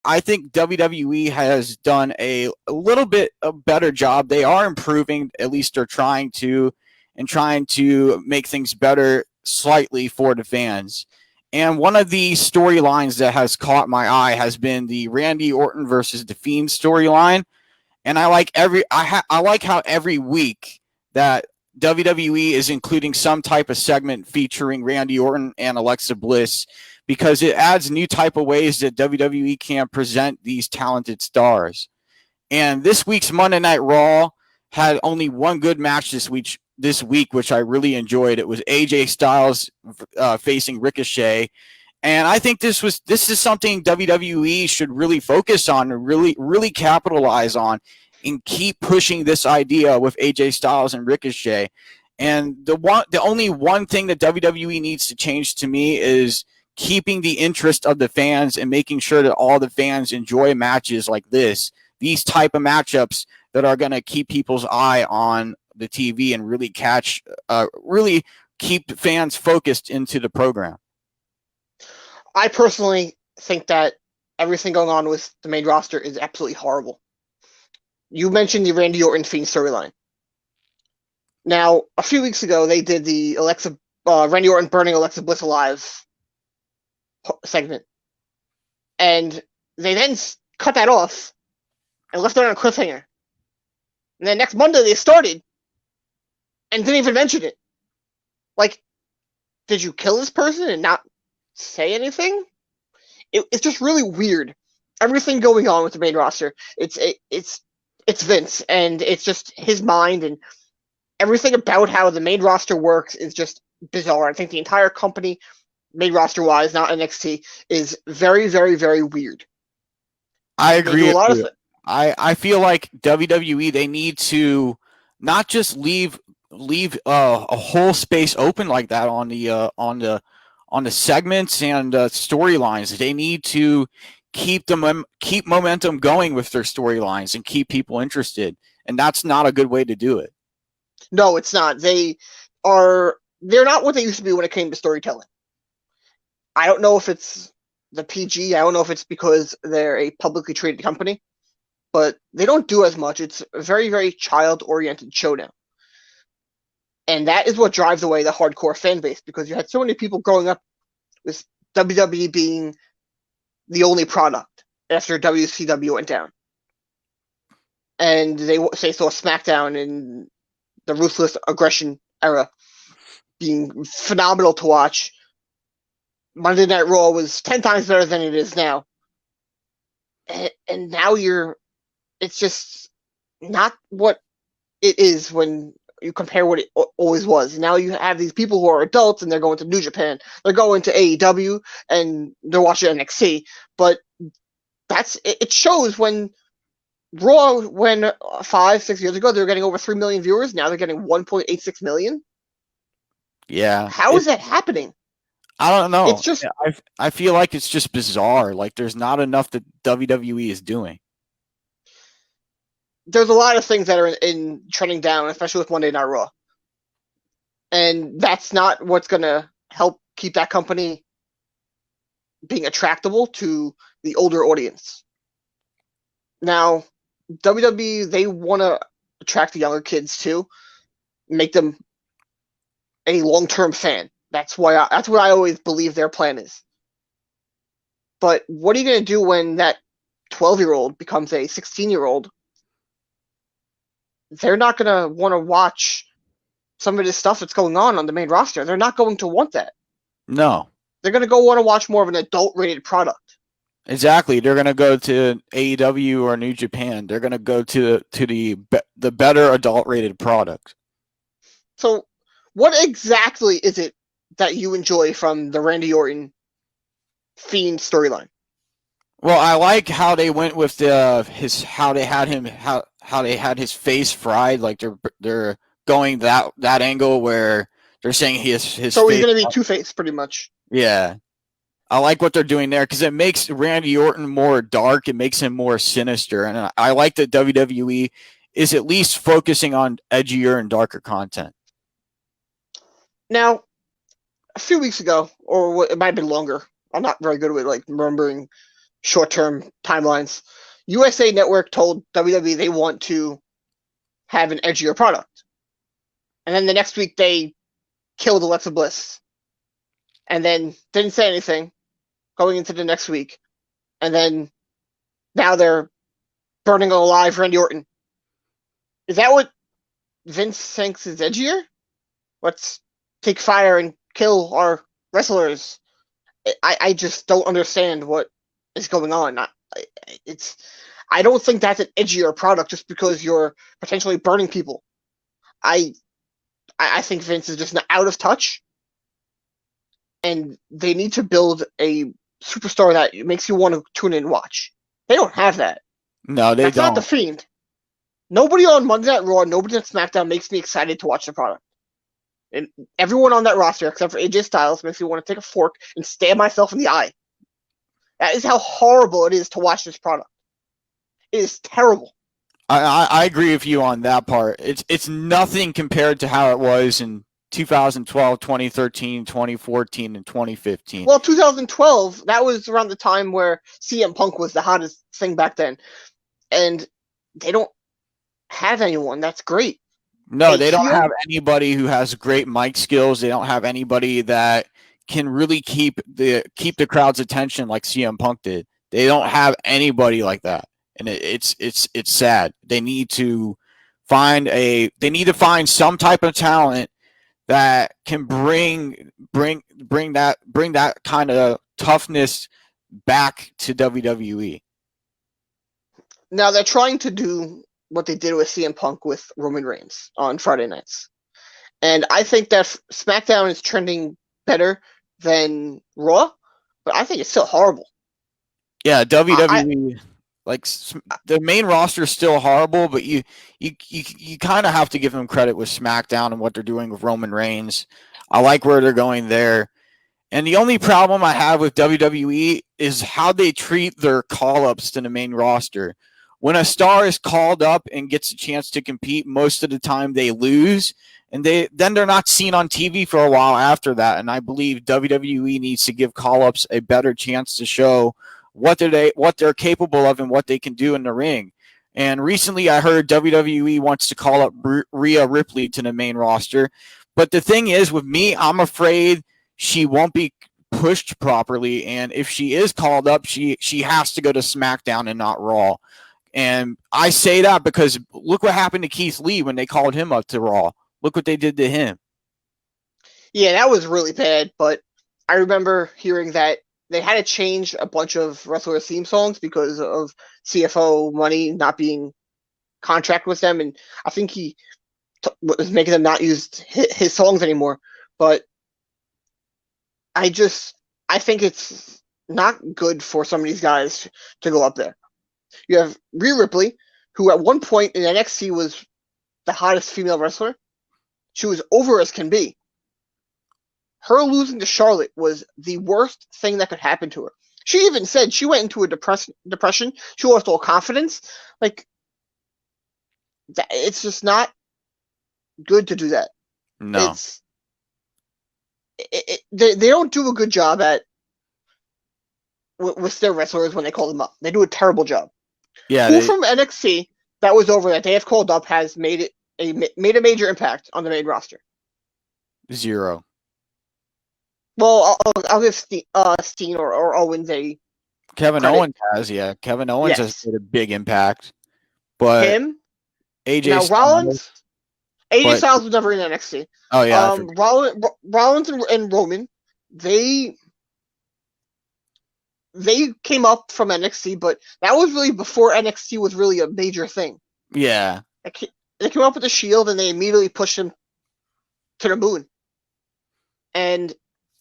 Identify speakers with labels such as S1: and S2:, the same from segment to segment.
S1: I think WWE has done a little bit a better job. They are improving, at least they're trying to, and trying to make things better slightly for the fans. And one of the storylines that has caught my eye has been the Randy Orton versus The Fiend storyline. And I like how every week that WWE is including some type of segment featuring Randy Orton and Alexa Bliss, because it adds new type of ways that WWE can present these talented stars. And this week's Monday Night Raw had only one good match this week, which I really enjoyed. It was AJ Styles facing Ricochet. And I think this is something WWE should really focus on and really capitalize on, and keep pushing this idea with AJ Styles and Ricochet. And the only one thing that WWE needs to change to me is keeping the interest of the fans and making sure that all the fans enjoy matches like these type of matchups that are going to keep people's eye on the TV and really keep fans focused into the program.
S2: I personally think that everything going on with the main roster is absolutely horrible. You mentioned the Randy Orton Fiend storyline. Now, a few weeks ago, they did the Randy Orton burning Alexa Bliss alive segment. And they then cut that off and left it on a cliffhanger. And then next Monday, they started and didn't even mention it. Like, did you kill this person and not say anything? It's just really weird. Everything going on with the main roster, it's Vince, and it's just his mind, and everything about how the main roster works is just bizarre. I think the entire company, main roster wise, not NXT, is very, very, very weird.
S1: I agree. I feel like WWE, they need to not just leave a whole space open like that on the segments and storylines. They need to keep momentum going with their storylines and keep people interested. And that's not a good way to do it.
S2: No, it's not. They're not what they used to be when it came to storytelling. I don't know if it's the PG. I don't know if it's because they're a publicly traded company, but they don't do as much. It's a very, very child-oriented show now. And that is what drives away the hardcore fan base, because you had so many people growing up with WWE being the only product after WCW went down. And they saw SmackDown in the Ruthless Aggression era being phenomenal to watch. Monday Night Raw was 10 times better than it is now. And now it's just not what it is when you compare what it always was. Now you have these people who are adults and they're going to New Japan, they're going to AEW, and they're watching NXT. But it shows when Raw, when 5-6 years ago they were getting over 3 million viewers, now they're getting 1.86 million.
S1: Yeah.
S2: How is that happening?
S1: I don't know.
S2: It's just
S1: I feel like it's just bizarre. Like there's not enough that WWE is doing.
S2: There's a lot of things that are in trending down, especially with Monday Night Raw. And that's not what's going to help keep that company being attractable to the older audience. Now, WWE, they want to attract the younger kids too, make them a long-term fan. That's what I always believe their plan is. But what are you going to do when that 12-year-old becomes a 16-year-old? They're not going to want to watch some of this stuff that's going on the main roster. They're not going to want that.
S1: No.
S2: They're going to go want to watch more of an adult-rated product.
S1: Exactly. They're going to go to AEW or New Japan. They're going to go to the better adult-rated product.
S2: So what exactly is it that you enjoy from the Randy Orton Fiend storyline?
S1: Well, I like how they went with how they had his face fried. Like they're going that angle where they're saying his
S2: so
S1: face,
S2: he's going to be Two-Face pretty much.
S1: Yeah, I like what they're doing there because it makes Randy Orton more dark. It makes him more sinister, and I like that WWE is at least focusing on edgier and darker content.
S2: Now, a few weeks ago, or it might have been longer, I'm not very good with remembering short-term timelines. USA Network told WWE they want to have an edgier product, and then the next week they killed Alexa Bliss, and then didn't say anything going into the next week, and then now they're burning alive Randy Orton. Is that what Vince thinks is edgier? Let's take fire and kill our wrestlers. I just don't understand what is going on. I don't think that's an edgier product just because you're potentially burning people. I think Vince is just out of touch, and they need to build a superstar that makes you want to tune in and watch. They don't have that.
S1: No, they
S2: That's
S1: don't.
S2: not the Fiend. Nobody on Monday Night Raw, nobody on SmackDown makes me excited to watch the product. And everyone on that roster, except for AJ Styles, makes me want to take a fork and stab myself in the eye. That is how horrible it is to watch this product. It is terrible.
S1: I agree with you on that part. It's nothing compared to how it was in 2012, 2013, 2014, and 2015.
S2: Well, 2012, that was around the time where CM Punk was the hottest thing back then. And they don't have anyone that's great.
S1: No, they don't have anybody who has great mic skills. They don't have anybody that can really keep the crowd's attention like CM Punk did. They don't have anybody like that, and it's sad. They need to find some type of talent that can bring that kind of toughness back to WWE.
S2: Now they're trying to do what they did with CM Punk with Roman Reigns on Friday nights. And I think that SmackDown is trending better than Raw, but I think it's still horrible.
S1: Yeah, WWE, the main roster is still horrible, but you kind of have to give them credit with SmackDown and what they're doing with Roman Reigns. I like where they're going there. And the only problem I have with WWE is how they treat their call-ups to the main roster. When a star is called up and gets a chance to compete, most of the time they lose, and then they're not seen on TV for a while after that. And I believe WWE needs to give call-ups a better chance to show what they're capable of and what they can do in the ring. And recently I heard WWE wants to call up Rhea Ripley to the main roster. But the thing is, with me, I'm afraid she won't be pushed properly. And if she is called up, she has to go to SmackDown and not Raw. And I say that because look what happened to Keith Lee when they called him up to Raw. Look what they did to him.
S2: Yeah, that was really bad. But I remember hearing that they had to change a bunch of wrestler theme songs because of CFO money not being contract with them. And I think he was making them not use his songs anymore. But I think it's not good for some of these guys to go up there. You have Rhea Ripley, who at one point in NXT was the hottest female wrestler. She was over as can be. Her losing to Charlotte was the worst thing that could happen to her. She even said she went into a depression. She lost all confidence. It's just not good to do that.
S1: No.
S2: They don't do a good job with their wrestlers when they call them up. They do a terrible job.
S1: Yeah,
S2: Who from NXT that was over that they have called up has made a major impact on the main roster?
S1: 0.
S2: Well, I'll give Steen or Owens a
S1: Kevin
S2: credit.
S1: Owens has, yeah. Kevin Owens has made a big impact. But
S2: him,
S1: AJ
S2: now
S1: Styles,
S2: AJ Styles was never in NXT.
S1: Oh yeah.
S2: Rollins and Roman, they came up from NXT, but that was really before NXT was really a major thing.
S1: Yeah.
S2: They came up with the Shield and they immediately pushed him to the moon. And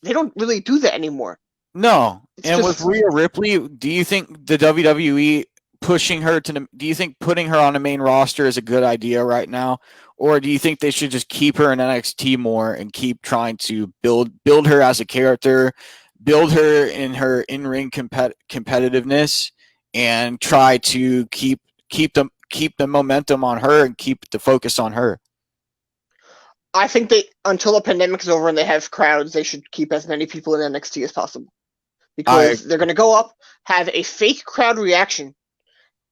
S2: they don't really do that anymore.
S1: No. With Rhea Ripley, do you think the WWE pushing her do you think putting her on the main roster is a good idea right now? Or do you think they should just keep her in NXT more and keep trying to build her as a character, build her in her in-ring competitiveness, and try to keep the momentum on her and keep the focus on her?
S2: I think until the pandemic is over and they have crowds, they should keep as many people in NXT as possible. because they're going to go up, have a fake crowd reaction,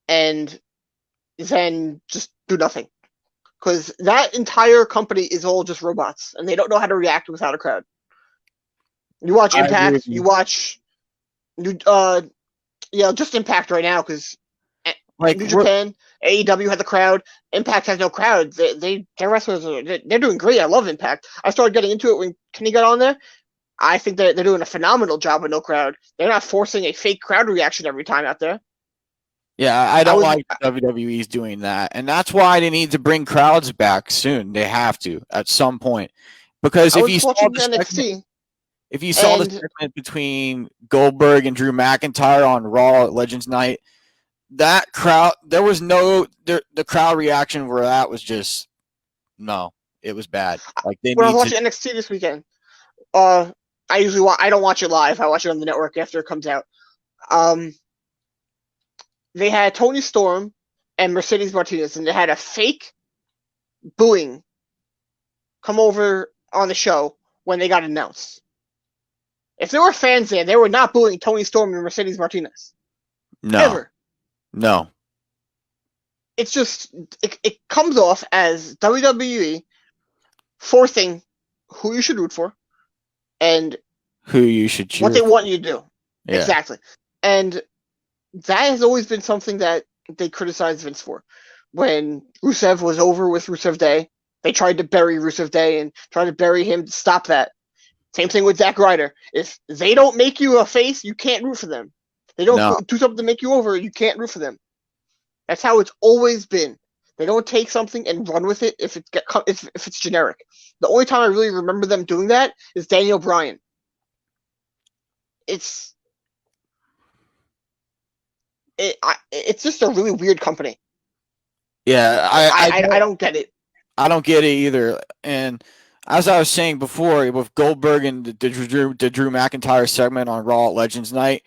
S2: and then just do nothing. Because that entire company is all just robots, and they don't know how to react without a crowd. You watch Impact, you watch, just Impact right now, because New Japan, AEW had the crowd. Impact has no crowd. Their wrestlers they're doing great. I love Impact. I started getting into it when Kenny got on there. I think they're doing a phenomenal job with no crowd. They're not forcing a fake crowd reaction every time out there.
S1: Yeah, I don't like WWE's doing that, and that's why they need to bring crowds back soon. They have to at some point, because if you saw the segment between Goldberg and Drew McIntyre on Raw at Legends Night, that crowd, there was the crowd reaction where that was just no, it was bad. Like
S2: when I was watching NXT this weekend, I don't watch it live. I watch it on the network after it comes out. They had Toni Storm and Mercedes Martinez, and they had a fake booing come over on the show when they got announced. If there were fans there, they were not booing Toni Storm and Mercedes Martinez.
S1: No.
S2: Ever.
S1: No.
S2: It's just, it comes off as WWE forcing who you should root for and
S1: who you should choose.
S2: What they want you to do.
S1: Yeah.
S2: Exactly. And that has always been something that they criticized Vince for. When Rusev was over with Rusev Day, they tried to bury Rusev Day and try to bury him to stop that. Same thing with Zack Ryder. If they don't make you a face, you can't root for them. They don't do something to make you over, you can't root for them. That's how it's always been. They don't take something and run with it if it's generic. The only time I really remember them doing that is Daniel Bryan. It's just a really weird company.
S1: Yeah,
S2: I don't get it.
S1: I don't get it either. And as I was saying before, with Goldberg and the Drew McIntyre segment on Raw at Legends Night,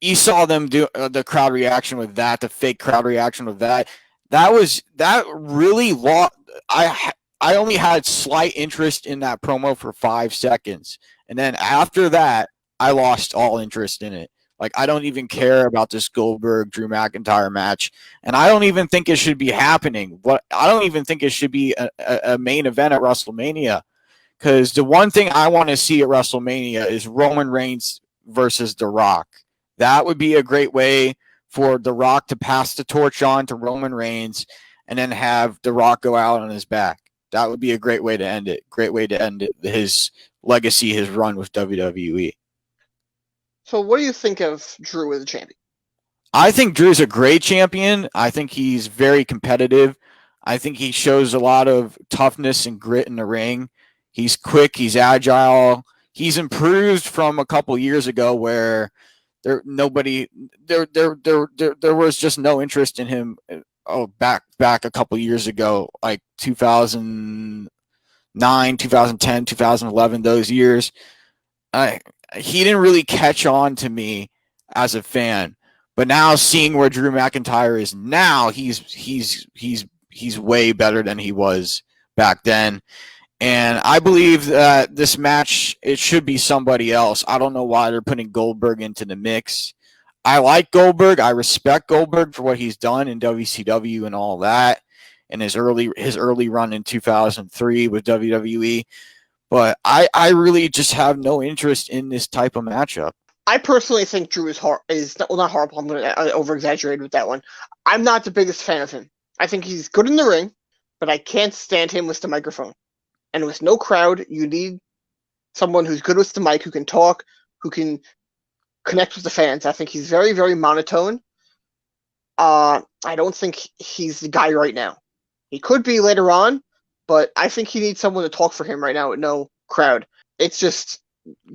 S1: you saw them do the crowd reaction with that, the fake crowd reaction with that. That really lost. I only had slight interest in that promo for 5 seconds, and then after that, I lost all interest in it. Like, I don't even care about this Goldberg Drew McIntyre match, and I don't even think it should be happening. I don't even think it should be a main event at WrestleMania, because the one thing I want to see at WrestleMania is Roman Reigns versus The Rock. That would be a great way for The Rock to pass the torch on to Roman Reigns and then have The Rock go out on his back. That would be a great way to end it. Great way to end it, his legacy, his run with WWE.
S2: So what do you think of Drew as a champion?
S1: I think Drew's a great champion. I think he's very competitive. I think he shows a lot of toughness and grit in the ring. He's quick. He's agile. He's improved from a couple years ago where there was just no interest in him. Back a couple years ago, like 2009, 2010, 2011, those years. He didn't really catch on to me as a fan, but now seeing where Drew McIntyre is now, he's way better than he was back then. And I believe that this match, it should be somebody else. I don't know why they're putting Goldberg into the mix. I like Goldberg. I respect Goldberg for what he's done in WCW and all that, and his early run in 2003 with WWE. But I really just have no interest in this type of matchup.
S2: I personally think Drew is not horrible. I'm going to over-exaggerate with that one. I'm not the biggest fan of him. I think he's good in the ring, but I can't stand him with the microphone. And with no crowd, you need someone who's good with the mic, who can talk, who can connect with the fans. I think he's very, very monotone. I don't think he's the guy right now. He could be later on, but I think he needs someone to talk for him right now with no crowd. It's just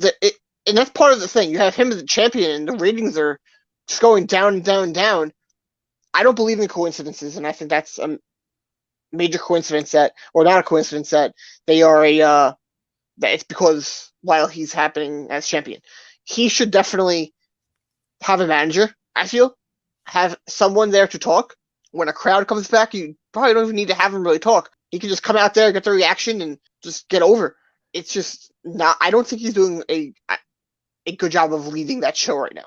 S2: and that's part of the thing. You have him as a champion, and the ratings are just going down, down, down. I don't believe in coincidences, and I think that's a major coincidence that they are that it's because while he's happening as champion, he should definitely have a manager. I feel have someone there to talk. When a crowd comes back, you probably don't even need to have him really talk. He can just come out there, get the reaction, and just get over. It's just not. I don't think he's doing a a good job of leading that show right now.